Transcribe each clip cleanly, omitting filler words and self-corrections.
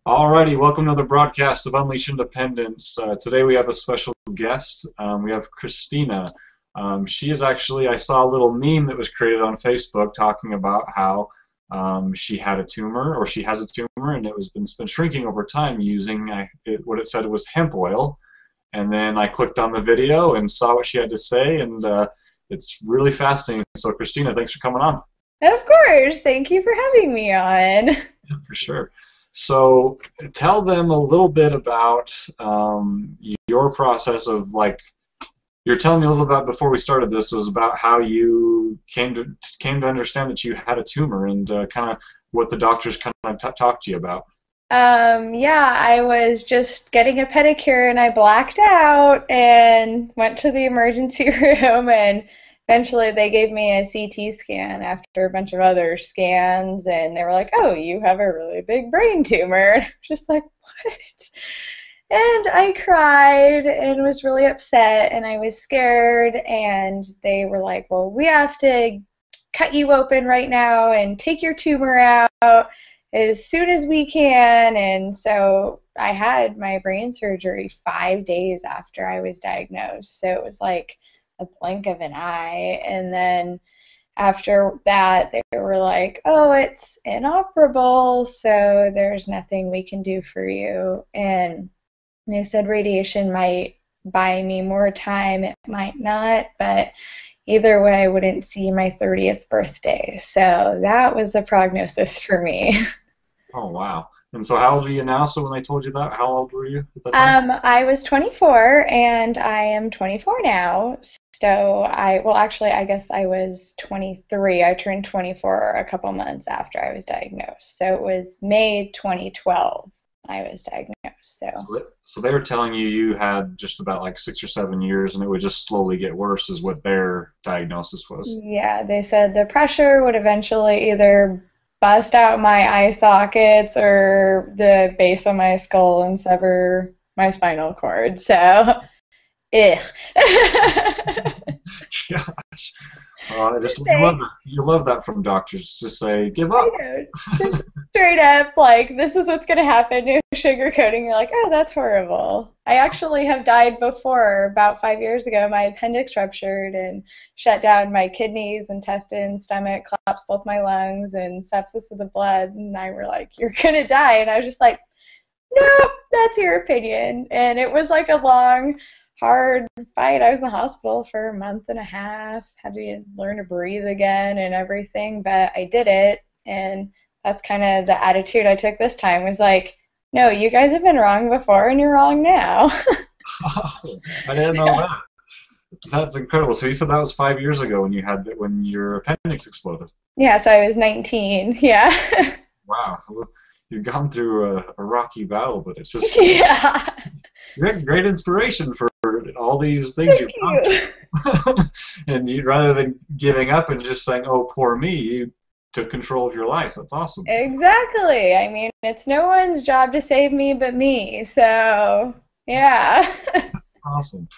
Alrighty, welcome to the broadcast of Unleash Independence. Today we have a special guest. We have Kristina. She is actually, I saw a little meme that was created on Facebook talking about how she had a tumor, or she has a tumor, and it's been shrinking over time using what it said was hemp oil. And then I clicked on the video and saw what she had to say, and it's really fascinating. So Kristina, thanks for coming on. Of course. Thank you for having me on. Yeah, for sure. So tell them a little bit about your process of, like, you're telling me a little about before we started this was about how you came to understand that you had a tumor, and kind of what the doctors kind of talked to you about. Yeah, I was just getting a pedicure and I blacked out and went to the emergency room, and eventually they gave me a CT scan after a bunch of other scans, and they were like, "Oh, you have a really big brain tumor." And I'm just like, "What?" And I cried and was really upset and I was scared, and they were like, "Well, we have to cut you open right now and take your tumor out as soon as we can." And so I had my brain surgery 5 days after I was diagnosed. So it was like a blink of an eye. And then after that, they were like, "Oh, it's inoperable, so there's nothing we can do for you." And they said radiation might buy me more time, it might not, but either way, I wouldn't see my 30th birthday. So that was the prognosis for me. Oh, wow. And so how old are you now? So when they told you that, how old were you at that time? I was 24 and I am 24 now. So well, actually, I guess I was 23. I turned 24 a couple months after I was diagnosed. So it was May 2012 I was diagnosed. So So they were telling you you had just about like 6 or 7 years, and it would just slowly get worse, is what their diagnosis was. yeah, they said the pressure would eventually either bust out my eye sockets or the base of my skull and sever my spinal cord. So, ugh. Gosh. I just you love Say, that. You love that from doctors. Just say, give I up. know. Just straight up, like, this is what's going to happen. No sugarcoating. You're like, oh, that's horrible. I actually have died before. About 5 years ago, my appendix ruptured and shut down my kidneys, intestines, stomach, collapsed both my lungs, and sepsis of the blood. And I were like, you're going to die. And I was just like, no, that's your opinion. And it was like a long, hard fight. I was in the hospital for a month and a half, had to learn to breathe again and everything, but I did it. And that's kind of the attitude I took this time, was like, no, you guys have been wrong before and you're wrong now. Awesome. I didn't know that. That's incredible. So you said that was 5 years ago when you had that, when your appendix exploded. Yeah, so I was 19. Yeah. Wow. So you've gone through a rocky battle, but it's just Yeah. you had great inspiration for all these things Thank you've gone you. through. And you, rather than giving up and just saying, "Oh, poor me," you took control of your life. That's awesome. Exactly. I mean, it's no one's job to save me but me. So, yeah. Awesome.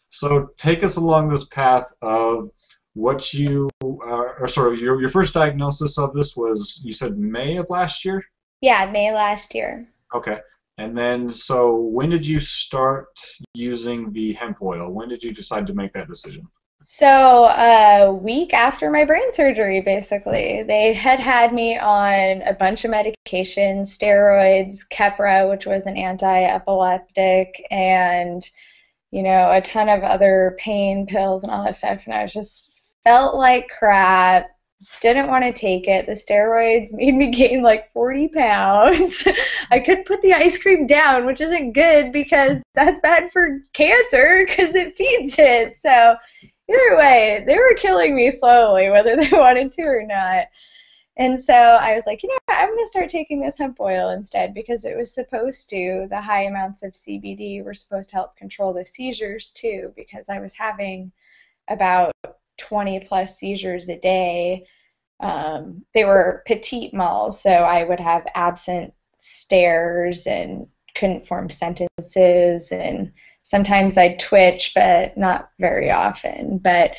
So take us along this path of what you, or sort of your first diagnosis of this was, you said May of last year? Yeah, May last year. Okay. And then, so when did you start using the hemp oil? When did you decide to make that decision? So, a week after my brain surgery, basically, they had had me on a bunch of medications, steroids, Keppra, which was an anti-epileptic, and, a ton of other pain pills and all that stuff. And I was just felt like crap, didn't want to take it. The steroids made me gain like 40 pounds. I couldn't put the ice cream down, which isn't good because that's bad for cancer because it feeds it. So, either way, they were killing me slowly, whether they wanted to or not. And so I was like, I'm going to start taking this hemp oil instead, because it was supposed to, the high amounts of CBD were supposed to help control the seizures too, because I was having about 20 plus seizures a day. They were petite malls, so I would have absent stares and couldn't form sentences, and sometimes I'd twitch, but not very often. But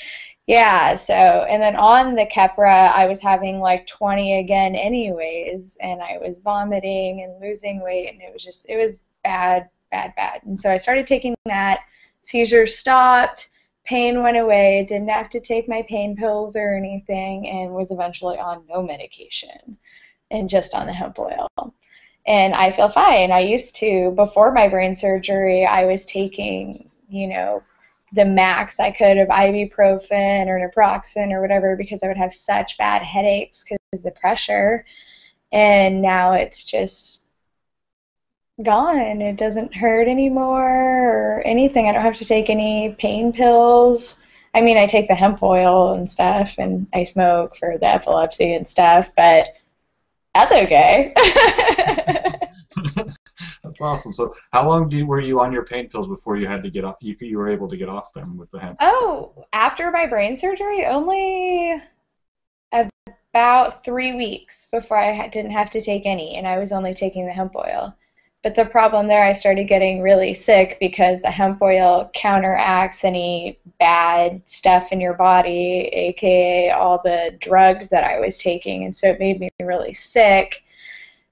Yeah, so, and then on the Keppra, I was having like 20 again anyways, and I was vomiting and losing weight, and it was bad, bad, bad. And so I started taking that, seizures stopped, pain went away, didn't have to take my pain pills or anything, and was eventually on no medication and just on the hemp oil. And I feel fine. I used to, before my brain surgery, I was taking, the max I could of ibuprofen or naproxen or whatever because I would have such bad headaches because of the pressure. And now it's just gone. It doesn't hurt anymore or anything. I don't have to take any pain pills. I mean, I take the hemp oil and stuff, and I smoke for the epilepsy and stuff, but that's okay. That's awesome. So how long were you on your pain pills before you had to get off? You were able to get off them with the hemp? Oh, after my brain surgery, only about 3 weeks before didn't have to take any, and I was only taking the hemp oil. But the problem there, I started getting really sick because the hemp oil counteracts any bad stuff in your body, aka all the drugs that I was taking, and so it made me really sick.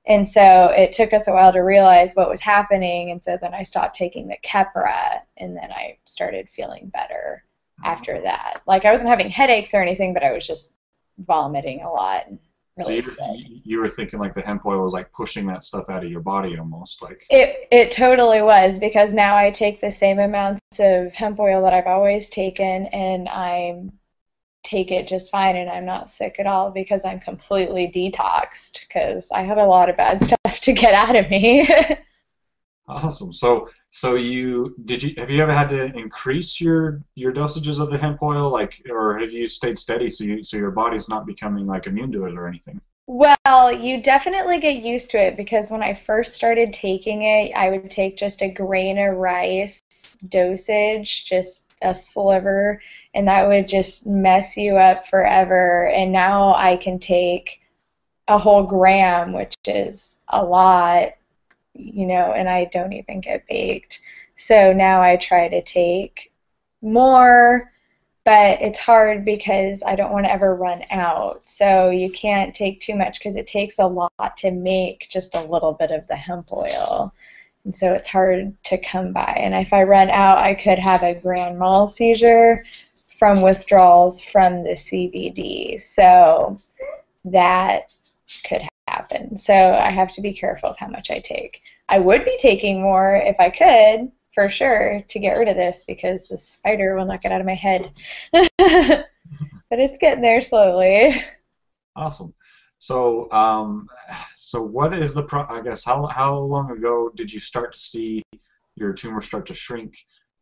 And so it took us a while to realize what was happening, and so then I stopped taking the Keppra, and then I started feeling better after that. Like, I wasn't having headaches or anything, but I was just vomiting a lot and really sick. You were thinking like the hemp oil was like pushing that stuff out of your body almost, like. It totally was, because now I take the same amounts of hemp oil that I've always taken, and I take it just fine, and I'm not sick at all because I'm completely detoxed, because I had a lot of bad stuff to get out of me. Awesome. So have you ever had to increase your dosages of the hemp oil, like, or have you stayed steady so your body's not becoming like immune to it or anything? Well, you definitely get used to it, because when I first started taking it, I would take just a grain of rice dosage, just a sliver, and that would just mess you up forever. And now I can take a whole gram, which is a lot, and I don't even get baked. So now I try to take more, but it's hard because I don't want to ever run out. So you can't take too much because it takes a lot to make just a little bit of the hemp oil. And so it's hard to come by. And if I run out, I could have a grand mal seizure from withdrawals from the CBD. So that could happen. So I have to be careful of how much I take. I would be taking more if I could, for sure, to get rid of this, because the spider will not get out of my head. But it's getting there slowly. Awesome. So so what is I guess how long ago did you start to see your tumor start to shrink?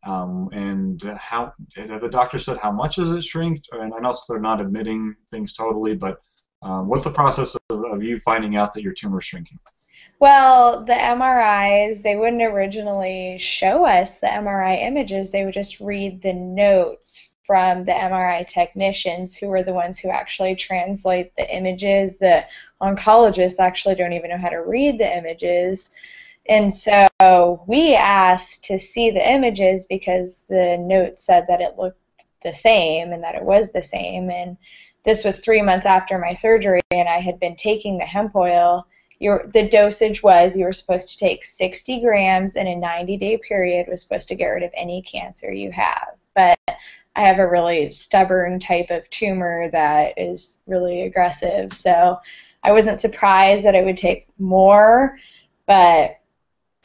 And how the doctor said how much does it shrink? And I know they're not admitting things totally, but what's the process of you finding out that your tumor's shrinking? Well, the MRIs, they wouldn't originally show us the MRI images. They would just read the notes from the MRI technicians, who are the ones who actually translate the images. The oncologists actually don't even know how to read the images. And so we asked to see the images because the notes said that it looked the same and that it was the same. And this was 3 months after my surgery, and I had been taking the hemp oil. The dosage was you were supposed to take 60 grams in a 90-day period, was supposed to get rid of any cancer you have. But I have a really stubborn type of tumor that is really aggressive. So I wasn't surprised that it would take more. But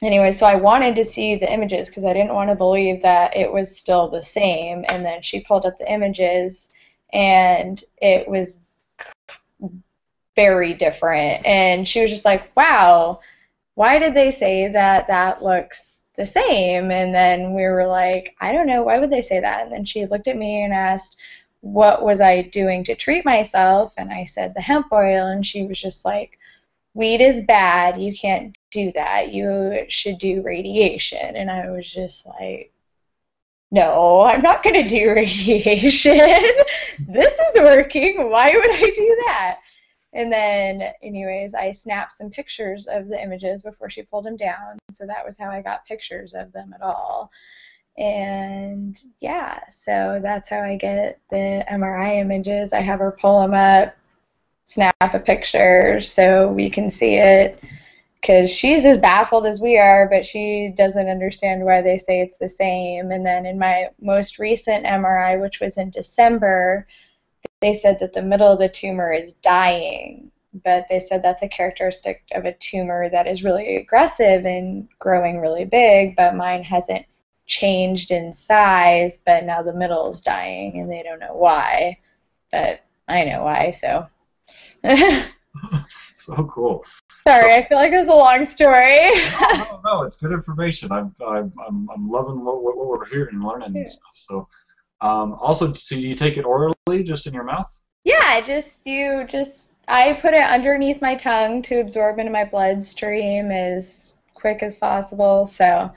anyway, so I wanted to see the images because I didn't want to believe that it was still the same. And then she pulled up the images, and it was very different. And she was just like, wow, why did they say that that looks the same? And then we were like, I don't know, why would they say that? And then she looked at me and asked, what was I doing to treat myself? And I said, the hemp oil. And she was just like, weed is bad, you can't do that, you should do radiation. And I was just like, no, I'm not going to do radiation. This is working, why would I do that? And then, anyways, I snapped some pictures of the images before she pulled them down. So that was how I got pictures of them at all. And yeah, so that's how I get the MRI images. I have her pull them up, snap a picture so we can see it because she's as baffled as we are, but she doesn't understand why they say it's the same. And then in my most recent MRI, which was in December, they said that the middle of the tumor is dying, but they said that's a characteristic of a tumor that is really aggressive and growing really big, but mine hasn't changed in size, but now the middle is dying and they don't know why, but I know why, so. So cool. Sorry, I feel like it's a long story. No, it's good information. I'm loving what we're hearing and learning and stuff. So, also, so you take it orally, just in your mouth? Yeah, I put it underneath my tongue to absorb into my bloodstream as quick as possible. So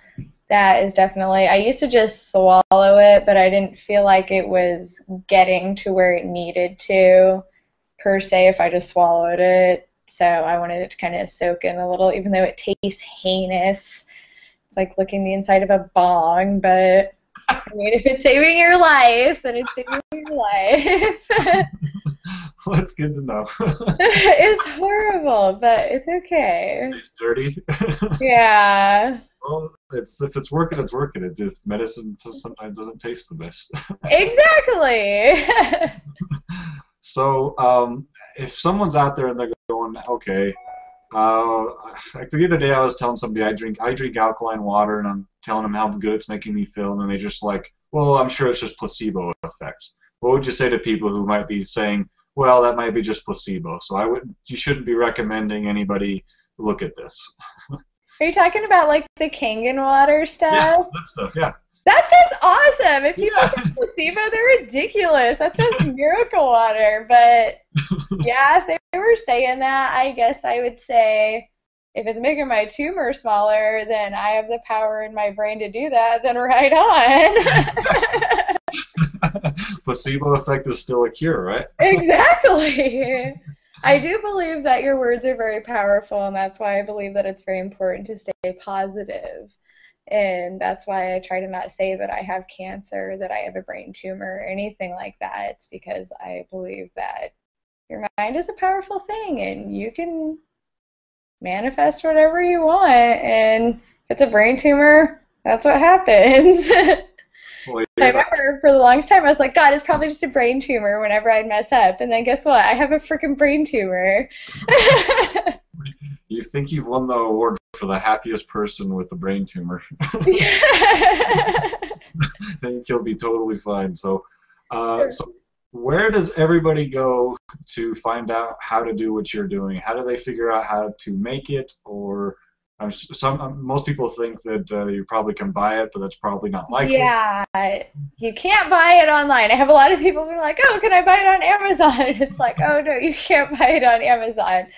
that is definitely, I used to just swallow it, but I didn't feel like it was getting to where it needed to, per se, if I just swallowed it. So I wanted it to kind of soak in a little, even though it tastes heinous. It's like licking the inside of a bong, but I mean, if it's saving your life, then it's saving your life. Well, that's good to know. It's horrible, but it's okay. It's dirty. Yeah. Well, if it's working, it's working. Medicine sometimes doesn't taste the best. Exactly. So, if someone's out there and they're going, okay, like the other day I was telling somebody I drink alkaline water and I'm telling them how good it's making me feel, and then they just like, well, I'm sure it's just placebo effect. What would you say to people who might be saying, well, that might be just placebo? So you shouldn't be recommending anybody look at this. Are you talking about like the Kangen water stuff? Yeah, that stuff. Yeah. That stuff's awesome. If people Yeah. think placebo, they're ridiculous. That's just miracle water. But yeah, if they were saying that, I guess I would say if it's making my tumor smaller, then I have the power in my brain to do that, then right on. Placebo effect is still a cure, right? Exactly. I do believe that your words are very powerful, and that's why I believe that it's very important to stay positive. And that's why I try to not say that I have cancer, that I have a brain tumor, or anything like that. It's because I believe that your mind is a powerful thing, and you can manifest whatever you want. And if it's a brain tumor, that's what happens. Well, I yeah, remember for the longest time I was like, God, it's probably just a brain tumor whenever I'd mess up. And then guess what? I have a freaking brain tumor. you think you've won the award for the happiest person with the brain tumor. I think you'll be totally fine. So, so where does everybody go to find out how to do what you're doing? How do they figure out how to make it? Or most people think that you probably can buy it, but that's probably not likely. Yeah, you can't buy it online. I have a lot of people being like, "Oh, can I buy it on Amazon?" It's like, "Oh no, you can't buy it on Amazon."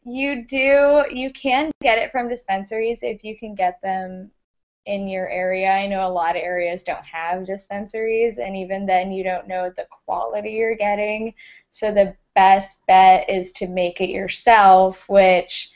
You can get it from dispensaries if you can get them in your area. I know a lot of areas don't have dispensaries, and even then, you don't know the quality you're getting. So the best bet is to make it yourself, which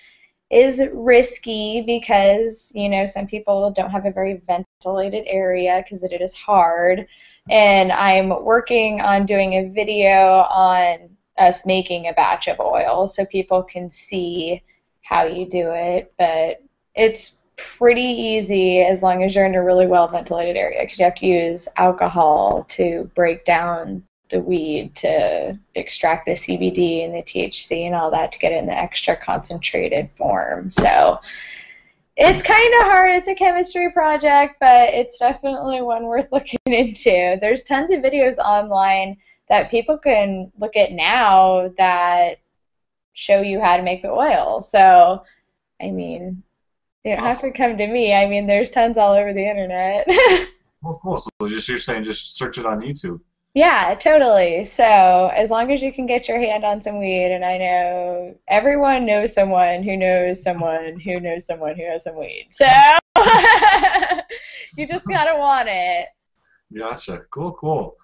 is risky because, some people don't have a very ventilated area because it is hard. And I'm working on doing a video on us making a batch of oil so people can see how you do it. But it's pretty easy as long as you're in a really well ventilated area because you have to use alcohol to break down the weed to extract the CBD and the THC and all that to get it in the extra concentrated form. So it's kind of hard. It's a chemistry project, but it's definitely one worth looking into. There's tons of videos online that people can look at now that show you how to make the oil. So, I mean, you don't have to come to me. I mean, there's tons all over the internet. Well, cool. So you're saying just search it on YouTube. Yeah, totally. So as long as you can get your hand on some weed, and I know everyone knows someone who knows someone who knows someone who has some weed. So you just gotta want it. Gotcha. Cool, cool.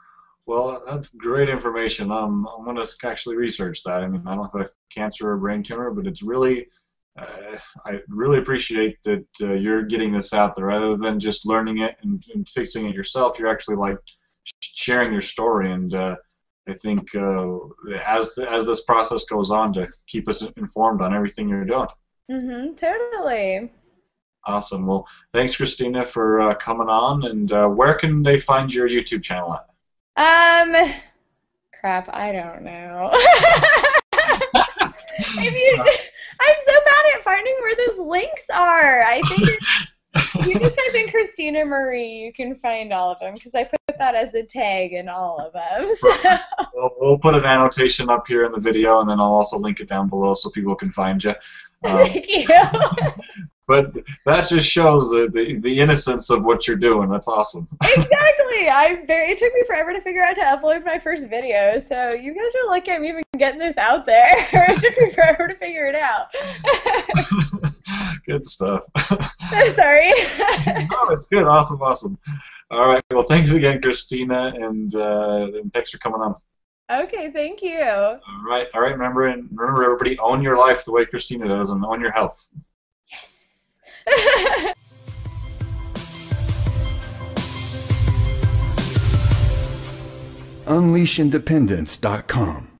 Well, that's great information. I'm going to actually research that. I mean, I don't have a cancer or brain tumor, but it's really I really appreciate that you're getting this out there rather than just learning it and fixing it yourself. You're actually like sharing your story, and I think as this process goes on, to keep us informed on everything you're doing. Totally. Awesome. Well, thanks, Kristina, for coming on. And where can they find your YouTube channel at? Um, Crap, I don't know. If you, I'm so bad at finding where those links are. I think you just type in Kristina Marie, you can find all of them because I put that as a tag in all of them. So. We'll put an annotation up here in the video, and then I'll also link it down below so people can find you. Thank you. But that just shows the innocence of what you're doing. That's awesome. Exactly. It took me forever to figure out how to upload my first video, so you guys are lucky I'm even getting this out there. It took me forever to figure it out. Good stuff. Sorry. No, it's good. Awesome, awesome. All right. Well, thanks again, Kristina, and thanks for coming on. Okay, thank you. All right. Remember, everybody, own your life the way Kristina does, and own your health. Yes. UnleashIndependence.com